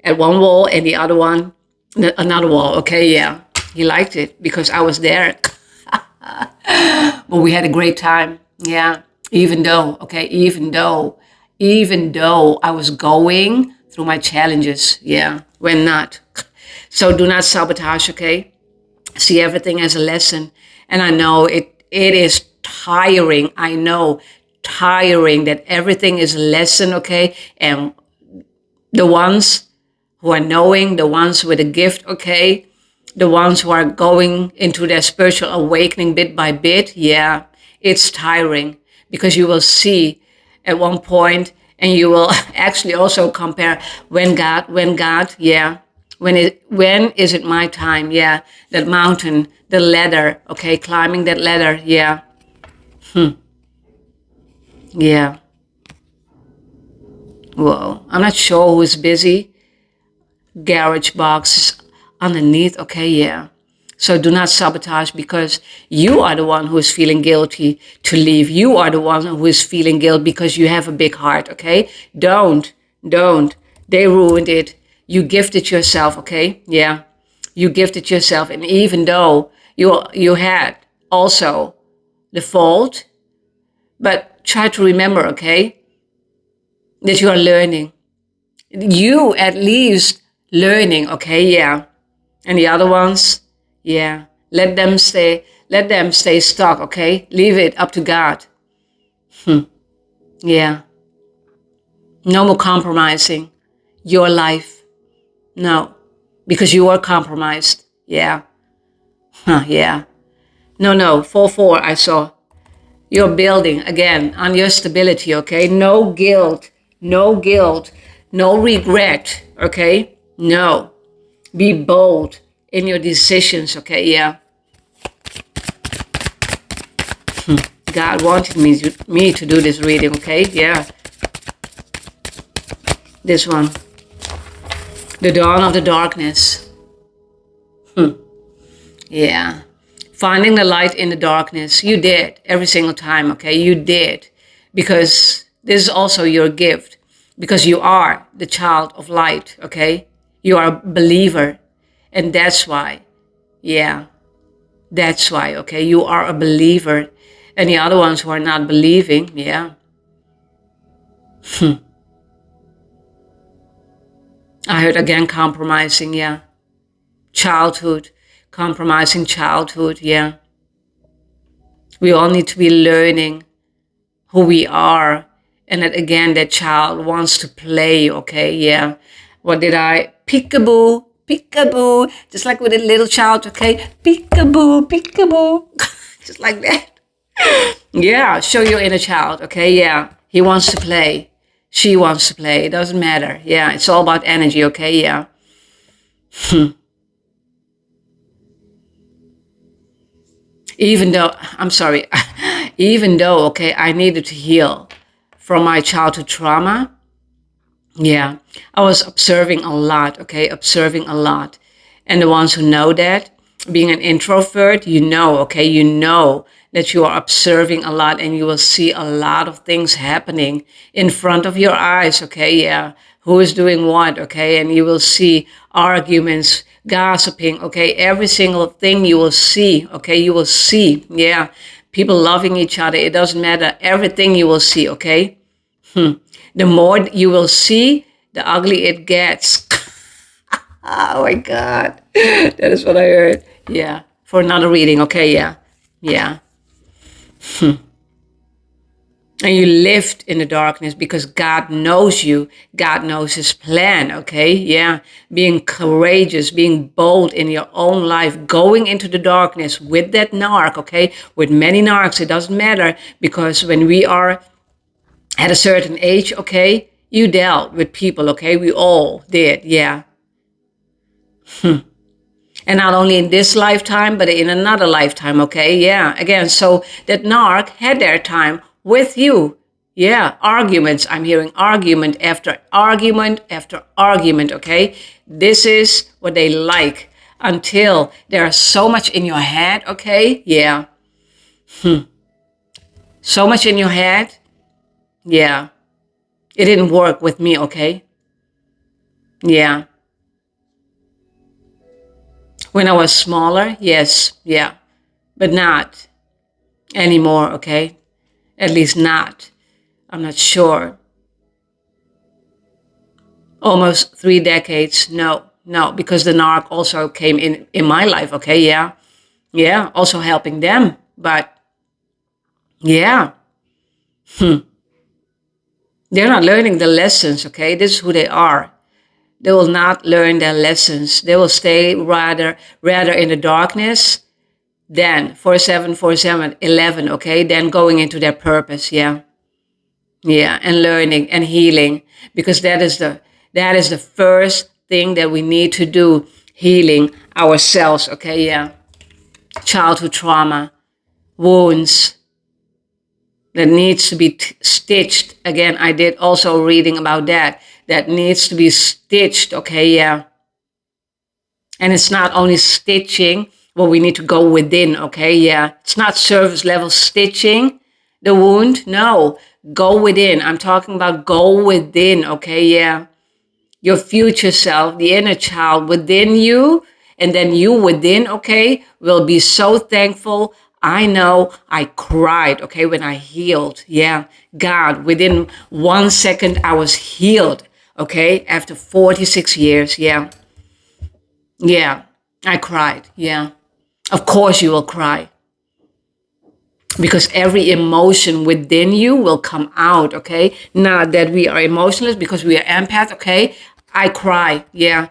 at one wall and the other one, another wall. Okay, yeah. He liked it because I was there. But we had a great time. Yeah. Even though I was going through my challenges. Yeah. When not. So do not sabotage, okay? See everything as a lesson. And I know it is tiring. I know, tiring that everything is a lesson, okay? And the ones who are knowing, the ones with a gift, okay? The ones who are going into their spiritual awakening bit by bit, yeah, it's tiring, because you will see at one point, and you will actually also compare when God, yeah, when is it my time, yeah, that mountain, the ladder, okay, climbing that ladder, yeah, yeah. Whoa, I'm not sure who's busy. Garage box underneath, okay, yeah. So do not sabotage, because you are the one who is feeling guilty to leave. You are the one who is feeling guilt because you have a big heart, okay? Don't. They ruined it. You gifted yourself, okay? Yeah. You gifted yourself, and even though you had also the fault, but try to remember, okay, that you are learning. You at least learning, okay, yeah. And the other ones, yeah, let them stay stuck, okay? Leave it up to God. Yeah. No more compromising your life. No. Because you are compromised. Yeah. Yeah. No. 4-4, I saw. You're building, again, on your stability, okay? No guilt. No guilt. No regret, okay? No. Be bold in your decisions, okay? Yeah. God wanted me to do this reading, okay? Yeah. This one. The dawn of the darkness. Yeah. Finding the light in the darkness. You did every single time, okay? You did. Because this is also your gift. Because you are the child of light, okay? You are a believer. And that's why, yeah, That's why, okay, you are a believer. And the other ones who are not believing, yeah. I heard again compromising, yeah. Childhood, compromising childhood, yeah. We all need to be learning who we are. And that again, that child wants to play, okay, yeah. What did I? Peekaboo, peekaboo. Just like with a little child, okay? Peekaboo, peekaboo. Just like that. Yeah, show your inner child, okay? Yeah, he wants to play. She wants to play. It doesn't matter. Yeah, it's all about energy, okay? Yeah. Even though, I'm sorry, even though, okay, I needed to heal from my childhood trauma. Yeah, I was observing a lot, okay, observing a lot. And the ones who know that, being an introvert, you know, okay, you know that you are observing a lot and you will see a lot of things happening in front of your eyes, okay, yeah. Who is doing what, okay, and you will see arguments, gossiping, okay, every single thing you will see, okay, you will see, yeah. People loving each other, it doesn't matter, everything you will see, okay. The more you will see, the ugly it gets. Oh my God. That is what I heard. Yeah. For another reading. Okay. Yeah. Yeah. And you lived in the darkness because God knows you. God knows his plan. Okay. Yeah. Being courageous, being bold in your own life, going into the darkness with that narc. Okay. With many narcs, it doesn't matter because when we are at a certain age, okay, you dealt with people, okay? We all did, yeah. And not only in this lifetime, but in another lifetime, okay? Yeah, again, so that narc had their time with you. Yeah, arguments. I'm hearing argument after argument after argument, okay? This is what they like until there's so much in your head, okay? Yeah. So much in your head. Yeah. It didn't work with me, okay? Yeah. When I was smaller, yes, yeah, but not anymore, okay? At least not. I'm not sure. Almost 3 decades, no, no, because the narc also came in my life, okay? Yeah, yeah, also helping them, but yeah, they're not learning the lessons, okay? This is who they are. They will not learn their lessons. They will stay rather in the darkness than 47, 47, 11, okay? Then going into their purpose, yeah. Yeah, and learning and healing, because that is the first thing that we need to do, healing ourselves, okay? Yeah. Childhood trauma, wounds that needs to be stitched. Again, I did also reading about that. That needs to be stitched, okay? Yeah. And it's not only stitching, well, we need to go within, okay? Yeah. It's not surface level stitching the wound. No, go within. I'm talking about go within, okay? Yeah. Your future self, the inner child within you, and then you within, okay, will be so thankful. I know I cried, okay, when I healed. Yeah. God, within 1 second, I was healed, okay, after 46 years. Yeah. Yeah, I cried. Yeah. Of course you will cry because every emotion within you will come out, okay? Not that we are emotionless because we are empath, okay? I cry, yeah,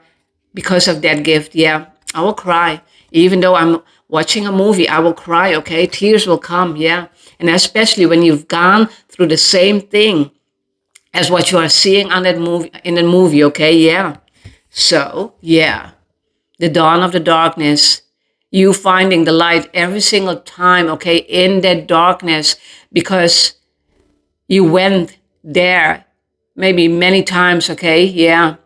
because of that gift, yeah. I will cry. Even though I'm watching a movie, I will cry, okay? Tears will come, yeah. And especially when you've gone through the same thing as what you are seeing on that movie, in the movie, okay? Yeah. So, yeah. The dawn of the darkness, you finding the light every single time, okay, in that darkness, because you went there maybe many times, okay, yeah,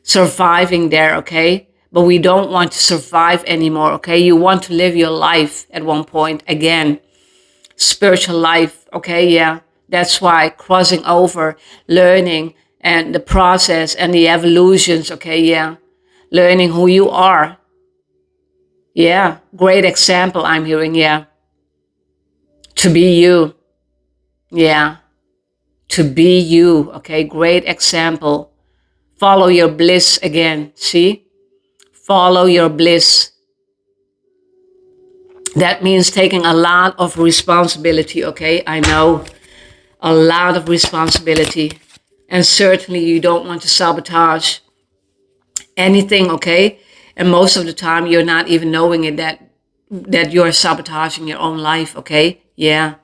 surviving there, okay, but we don't want to survive anymore, okay, you want to live your life at one point again, spiritual life, okay, yeah, that's why crossing over, learning, and the process and the evolutions, okay, yeah, learning who you are, Yeah, great example I'm hearing, yeah. To be you, yeah. To be you, okay, great example. Follow your bliss again, see? Follow your bliss. That means taking a lot of responsibility, okay? I know, a lot of responsibility. And certainly you don't want to sabotage anything, okay? And most of the time you're not even knowing it that you're sabotaging your own life, okay? Yeah.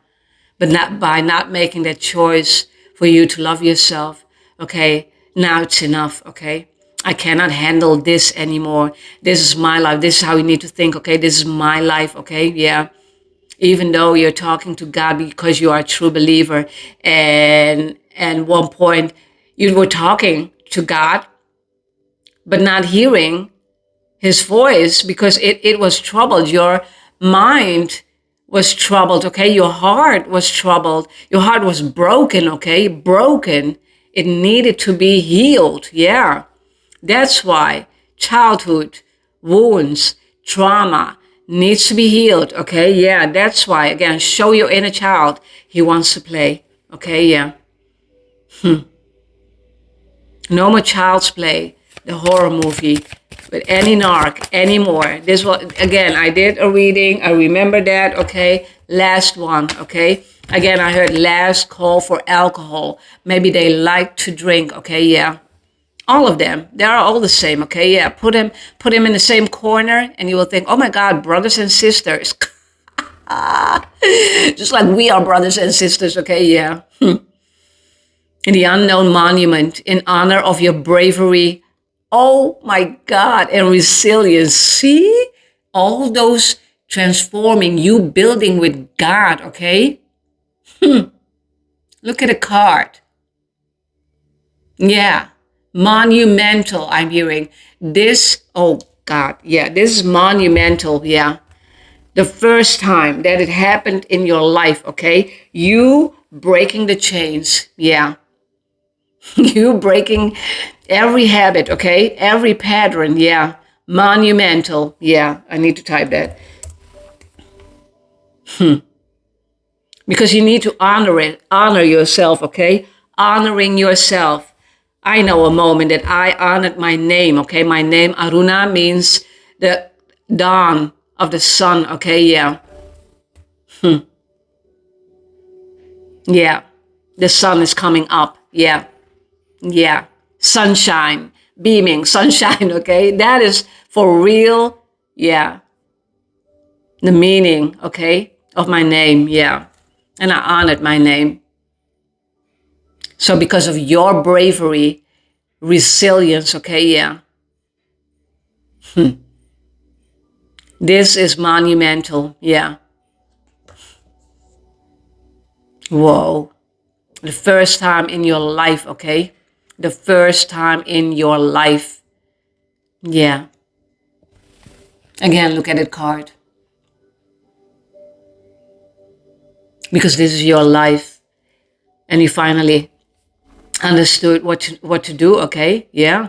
But not by not making that choice for you to love yourself, okay? Now it's enough, okay? I cannot handle this anymore. This is my life. This is how you need to think, okay? This is my life, okay? Yeah. Even though you're talking to God because you are a true believer, and one point you were talking to God, but not hearing his voice because it was troubled. Your mind was troubled, okay? Your heart was troubled. Your heart was broken, okay? Broken. It needed to be healed, yeah. That's why childhood wounds, trauma needs to be healed, okay? Yeah, that's why. Again, show your inner child. He wants to play, okay? Yeah. No more Child's Play, the horror movie with any narc anymore. This was, again, I did a reading. I remember that, okay? Last one, okay? Again, I heard last call for alcohol. Maybe they like to drink, okay? Yeah. All of them, they are all the same, okay? Yeah, put them in the same corner and you will think, oh my God, brothers and sisters. Just like we are brothers and sisters, okay? Yeah. In the unknown monument in honor of your bravery. Oh my God, and resilience. See? All those transforming, you building with God, okay? Look at the card. Yeah. Monumental, I'm hearing. This, oh God, yeah, this is monumental, yeah. The first time that it happened in your life, okay? You breaking the chains, yeah. You breaking every habit, okay? Every pattern, yeah. Monumental, yeah. I need to type that. Because you need to honor it, honor yourself, okay? Honoring yourself. I know a moment that I honored my name, okay? My name, Aruna, means the dawn of the sun, okay? Yeah. Yeah. The sun is coming up, yeah. Yeah. Sunshine, beaming, sunshine, okay? That is for real, yeah. The meaning, okay, of my name, yeah. And I honored my name. So because of your bravery, resilience, okay, yeah. This is monumental, yeah. Whoa. The first time in your life, okay? The first time in your life, yeah. Again, look at that card. Because this is your life. And you finally understood what to do, okay? Yeah.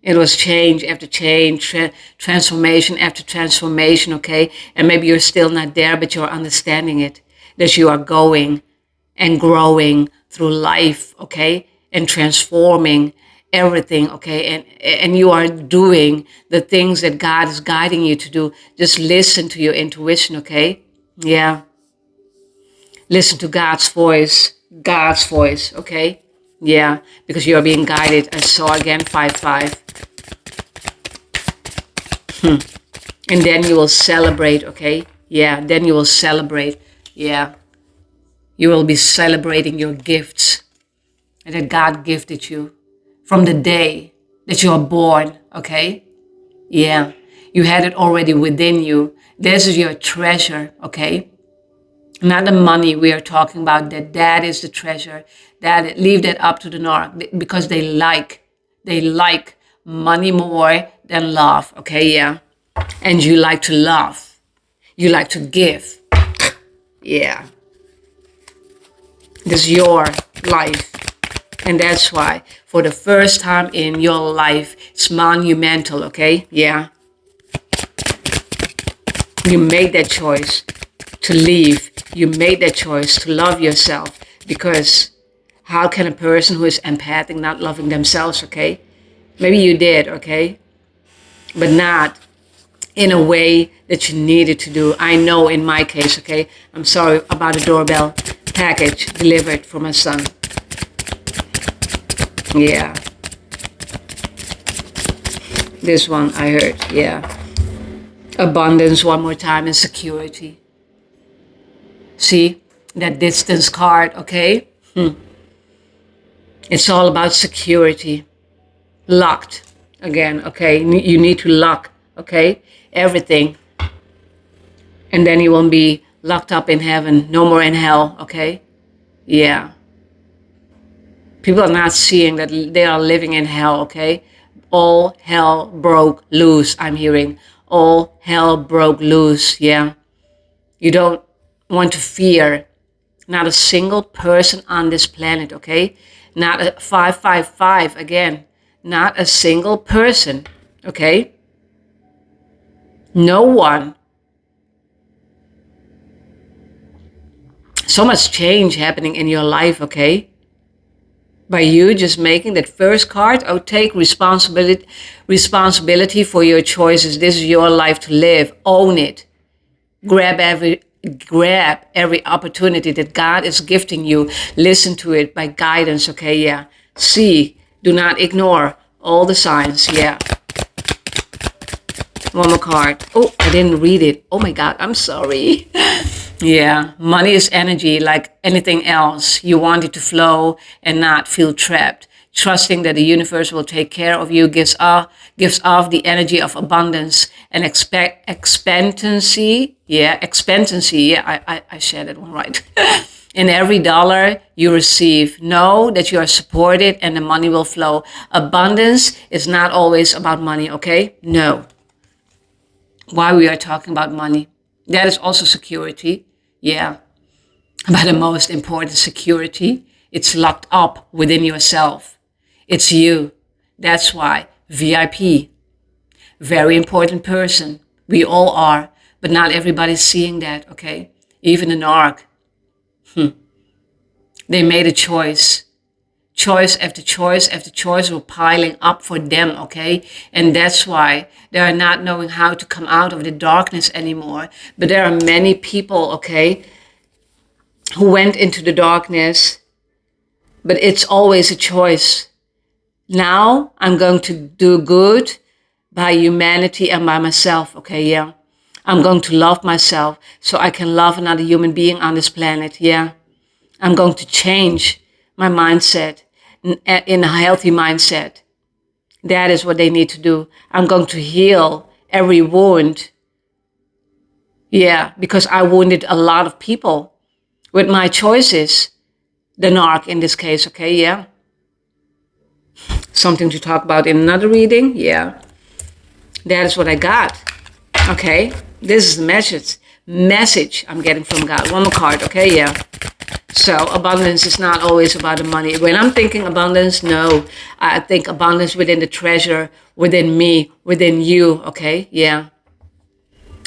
It was change after change, transformation after transformation, okay? And maybe you're still not there, but you're understanding it. That you are going and growing through life, okay? And transforming everything, okay? And you are doing the things that God is guiding you to do. Just listen to your intuition, okay? Yeah. Listen to God's voice, okay? Yeah, because you are being guided. I saw again 5-5. And then you will celebrate, okay? Yeah, then you will celebrate. Yeah. You will be celebrating your gifts that God gifted you from the day that you are born, okay? Yeah. You had it already within you. This is your treasure, okay? Not the money we are talking about, that is the treasure. That leave that up to the narc because they like money more than love, okay? Yeah. And you like to love. You like to give. Yeah. This is your life. And that's why for the first time in your life, it's monumental, okay? Yeah. You made that choice to leave. You made that choice to love yourself, because how can a person who is empathic not loving themselves, okay? Maybe you did, okay? But not in a way that you needed to do. I know in my case, okay? I'm sorry about a doorbell package delivered for my son. Yeah. This one I heard, yeah. Abundance one more time, and security. See, that distance card, okay? It's all about security. Locked again, okay? You need to lock, okay? Everything. And then you won't be locked up in heaven, no more in hell, okay? Yeah. People are not seeing that they are living in hell, okay? All hell broke loose, I'm hearing. All hell broke loose, yeah. You don't want to fear not a single person on this planet, okay? Not a 555, again. Not a single person, okay? No one. So much change happening in your life, okay? By you just making that first card, oh, take responsibility for your choices. This is your life to live. Own it. Grab every opportunity that God is gifting you. Listen to it by guidance, okay? Yeah. See, do not ignore all the signs. Yeah. One more card. Oh, I didn't read it. Oh my God, I'm sorry. Yeah, money is energy like anything else. You want it to flow and not feel trapped. Trusting that the universe will take care of you gives off the energy of abundance and expectancy. Yeah, expectancy. Yeah, I said it one right. In every dollar you receive, know that you are supported and the money will flow. Abundance is not always about money, okay? No. Why we are talking about money? That is also security. Yeah. But the most important security, it's locked up within yourself. It's you. That's why VIP, very important person. We all are, but not everybody's seeing that, okay? Even an ARC. They made a choice. Choice after choice after choice were piling up for them, okay? And that's why they are not knowing how to come out of the darkness anymore. But there are many people, okay, who went into the darkness, but it's always a choice. Now I'm going to do good by humanity and by myself, okay, yeah. I'm going to love myself so I can love another human being on this planet, yeah. I'm going to change my mindset in a healthy mindset. That is what they need to do. I'm going to heal every wound. Yeah, because I wounded a lot of people with my choices. The narc in this case, okay, yeah. Something to talk about in another reading, yeah. That is what I got, okay. This is the message I'm getting from God. One more card, okay, yeah. So abundance is not always about the money. When I'm thinking abundance, no, I think abundance within the treasure, within me, within you, okay, yeah.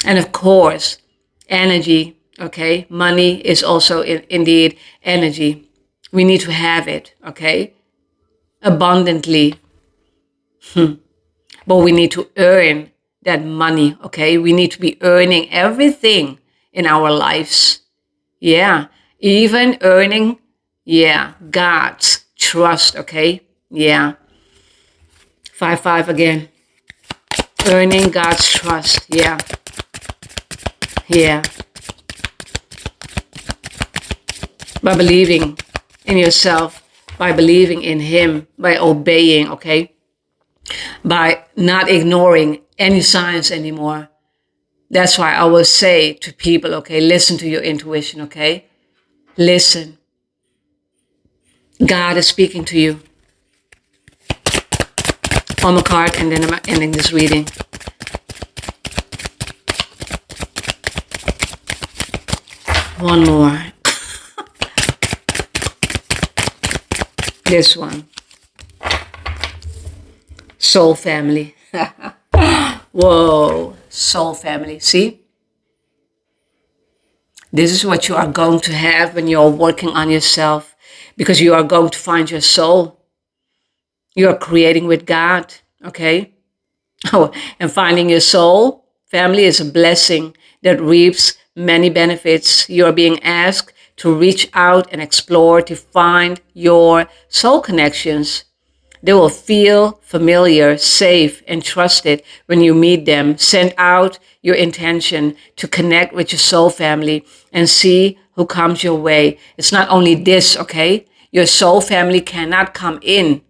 And of course, energy, okay. Money is also indeed energy. We need to have it, okay, abundantly. But we need to earn that money, okay. We need to be earning everything in our lives. Yeah, even earning, yeah, God's trust, okay? Yeah. 5-5 again. Earning God's trust, yeah. Yeah. By believing in yourself, by believing in Him, by obeying, okay? By not ignoring any signs anymore. That's why I will say to people, okay, listen to your intuition, okay? Listen. God is speaking to you. On the card, and then I'm ending this reading. One more. This one. Soul family. Whoa, soul family. See? This is what you are going to have when you're working on yourself, because you are going to find your soul. You are creating with God, okay? Oh, and finding your soul, family, is a blessing that reaps many benefits. You are being asked to reach out and explore to find your soul connections. They will feel familiar, safe, and trusted when you meet them. Send out your intention to connect with your soul family and see who comes your way. It's not only this, okay? Your soul family cannot come in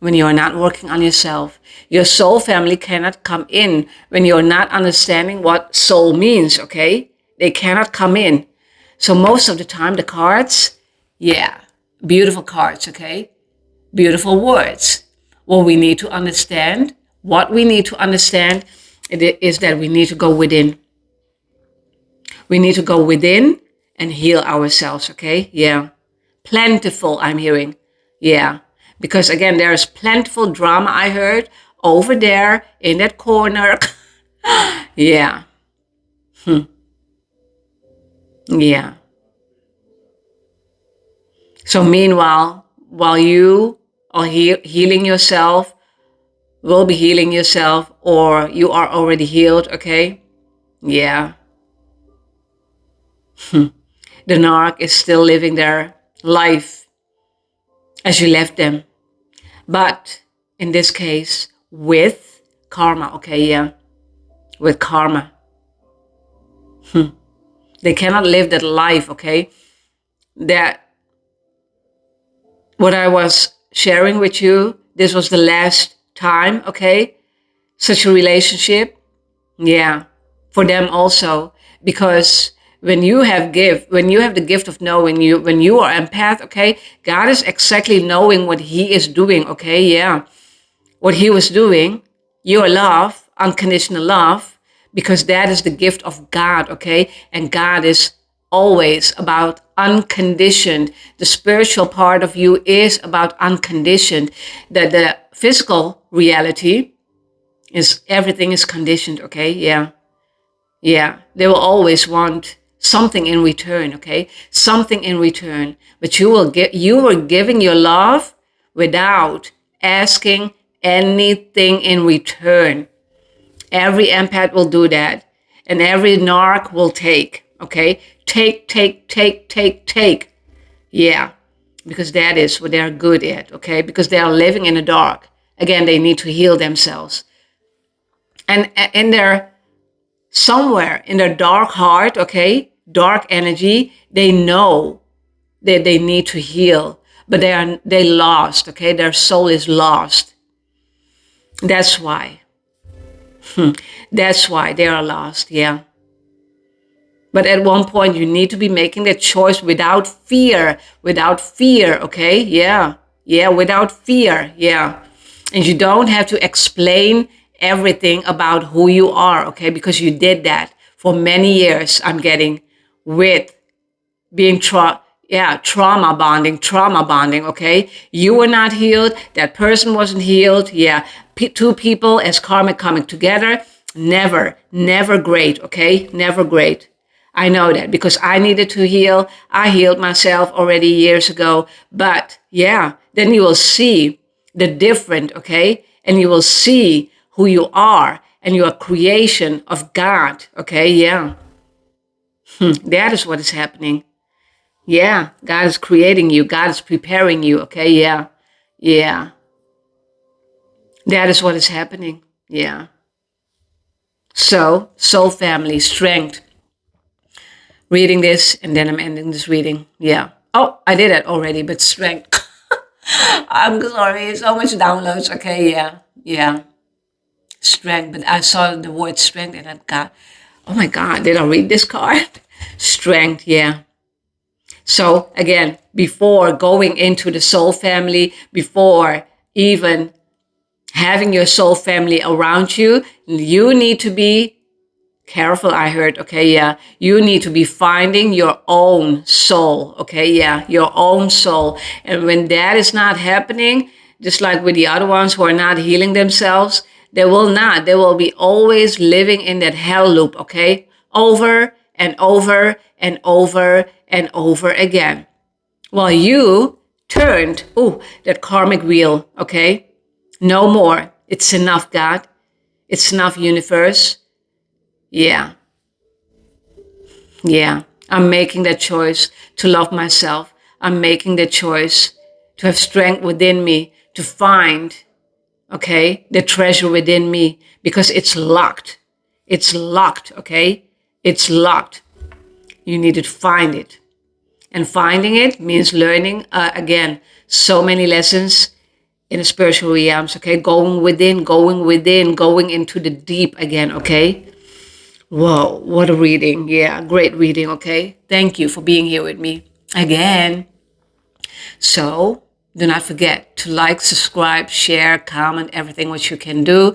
when you're not working on yourself. Your soul family cannot come in when you're not understanding what soul means, okay? They cannot come in. So most of the time, the cards, yeah, beautiful cards, okay? Beautiful words. What we need to understand is that we need to go within. We need to go within and heal ourselves, okay? Yeah. Plentiful, I'm hearing. Yeah. Because again, there's plentiful drama I heard over there in that corner. Yeah. Yeah. So meanwhile, while you are healing yourself, will be healing yourself, or you are already healed, okay? Yeah. The narc is still living their life as you left them. But in this case, with karma, okay, yeah, with karma. They cannot live that life, okay? That what I was sharing with you, this was the last time, okay? Such a relationship, yeah, for them also, because when you have the gift of knowing, when you are empath, okay, God is exactly knowing what He is doing, okay, yeah, what He was doing, your love, unconditional love, because that is the gift of God, okay, and God is always about unconditioned. The spiritual part of you is about unconditioned. The physical reality is everything is conditioned, okay, yeah. Yeah, they will always want something in return, okay? Something in return. But you were giving your love without asking anything in return. Every empath will do that. And every narc will take, okay? Take. Yeah, because that is what they're good at, okay? Because they are living in the dark. Again, they need to heal themselves. And in their somewhere in their dark heart, okay, dark energy, they know that they need to heal, but they lost, okay, their soul is lost. That's why. That's why they are lost, yeah. But at one point you need to be making that choice without fear, okay, yeah, without fear, yeah. And you don't have to explain everything about who you are, okay, because you did that for many years, I'm getting, with being trauma bonding, okay? You were not healed, that person wasn't healed, yeah. Two people as karma coming together, never great, okay? Never great. I know that because I needed to heal. I healed myself already years ago. But yeah, then you will see the different, okay? And you will see who you are and your creation of God, okay? Yeah. That is what is happening. Yeah, God is creating you. God is preparing you, okay? Yeah. Yeah. That is what is happening. Yeah. So, soul family, strength. Reading this and then I'm ending this reading. Yeah. Oh, I did that already, but strength. I'm sorry, so much downloads. Okay, yeah. Yeah. Strength. But I saw the word strength and I got, oh my God, did I read this card? Strength, yeah. So again, before going into the soul family, before even having your soul family around you, you need to be careful, I heard, okay, yeah. You need to be finding your own soul, okay, yeah, your own soul. And when that is not happening, just like with the other ones who are not healing themselves, they will be always living in that hell loop, okay, over and over and over and over again. While you turned, that karmic wheel, okay? No more. It's enough, God. It's enough, universe. Yeah. Yeah. I'm making that choice to love myself. I'm making the choice to have strength within me, to find, okay, the treasure within me, because it's locked. It's locked, okay? It's locked. You need to find it. And finding it means learning, again, so many lessons in the spiritual realms, okay? Going within, going into the deep again, okay? Whoa, what a reading. Yeah, great reading, okay? Thank you for being here with me again. So do not forget to like, subscribe, share, comment, everything what you can do.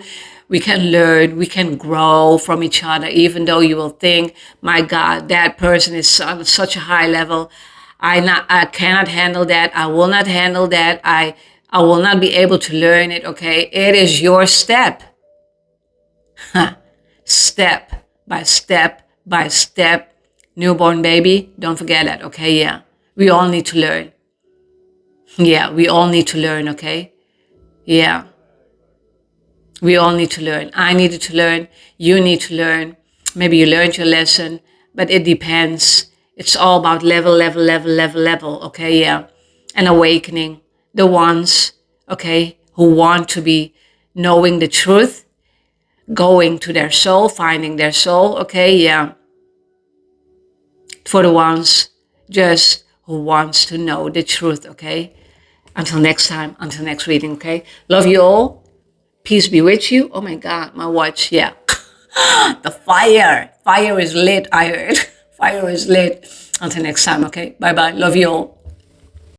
We can learn, we can grow from each other, even though you will think, my God, that person is on such a high level. I cannot handle that. I will not handle that. I will not be able to learn it, okay? It is your step. Step by step by step. Newborn baby, don't forget that, okay? Yeah, we all need to learn. Yeah, we all need to learn, okay? Yeah, we all need to learn. I needed to learn. You need to learn. Maybe you learned your lesson, but it depends. It's all about level, okay? Yeah, and awakening. The ones, okay, who want to be knowing the truth, going to their soul, finding their soul, okay? Yeah. For the ones just who wants to know the truth, okay? Until next time, until next reading, okay? Love you all. Peace be with you. Oh my God, my watch, yeah. The fire. Fire is lit, I heard. Fire is lit. Until next time, okay? Bye-bye. Love you all.